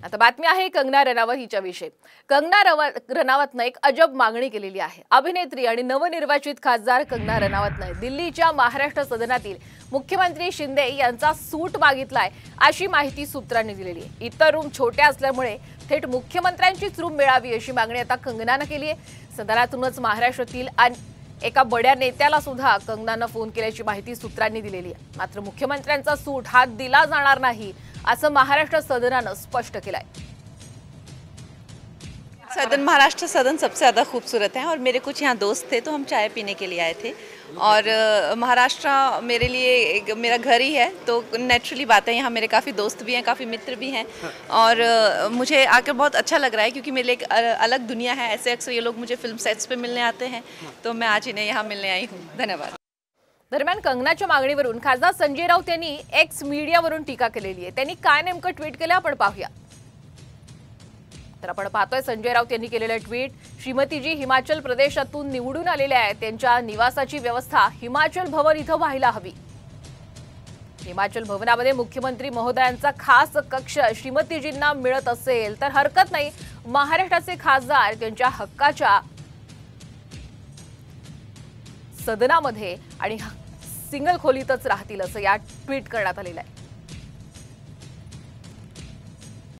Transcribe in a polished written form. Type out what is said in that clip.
आता बातमी आहे कंगना रनावत हिच्याविषयी। कंगना रनावतने एक अजब मागणी केलेली आहे। अभिनेत्री आणि नवनिर्वाचित खासदार कंगना रनावतने दिल्लीच्या महाराष्ट्र सदनातील मुख्यमंत्री शिंदे यांचा सूट मागितलाय अशी माहिती सूत्रांनी दिलेली आहे। इतर रूम छोट्या असल्यामुळे थेट मुख्यमंत्र्यांचीच रूम मिळावी अशी मागणी आता कंगनाने केली आहे। सदनातूनच महाराष्ट्रातील एका बड्या नेत्याला सुद्धा कंगनाने फोन केल्याची माहिती सूत्रांनी दिलेली आहे। मात्र मुख्यमंत्र्यांचा सूट हा दिला जाणार नाही असं महाराष्ट्र सदनाने स्पष्ट केलंय। सदन महाराष्ट्र सदन सबसे ज़्यादा खूबसूरत है और मेरे कुछ यहाँ दोस्त थे तो हम चाय पीने के लिए आए थे और महाराष्ट्र मेरे लिए मेरा घर ही है तो नेचुरली बात है। यहाँ मेरे काफ़ी दोस्त भी हैं, काफ़ी मित्र भी हैं और मुझे आकर बहुत अच्छा लग रहा है क्योंकि मेरे एक अलग दुनिया है। ऐसे अक्सर ये लोग मुझे फिल्म सेट्स पे मिलने आते हैं तो मैं आज इन्हें यहाँ मिलने आई हूँ। धन्यवाद। दरम्यान कंगनाच्या मागणीवरून खासदार संजय राऊत यांनी एक्स मीडियावरून टीका केलेली आहे। त्यांनी काय नेमकं ट्विट केलं आपण पाहूया। तर आपण पाहतोय संजय राऊत यांनी केलेलं ट्विट। श्रीमतीजी हिमाचल प्रदेशातून निवडून आलेल्या आहेत, त्यांच्या निवासाची व्यवस्था हिमाचल भवन इथं व्हायला हवी। हिमाचल भवनामध्ये मुख्यमंत्री महोदयांचा खास कक्ष श्रीमतीजींना मिळत असेल तर हरकत नाही। महाराष्ट्राचे खासदार त्यांच्या हक्काच्या सदनामध्ये आणि सिंगल खोलीतच राहतील असं या ट्विट करण्यात आलेलं आहे।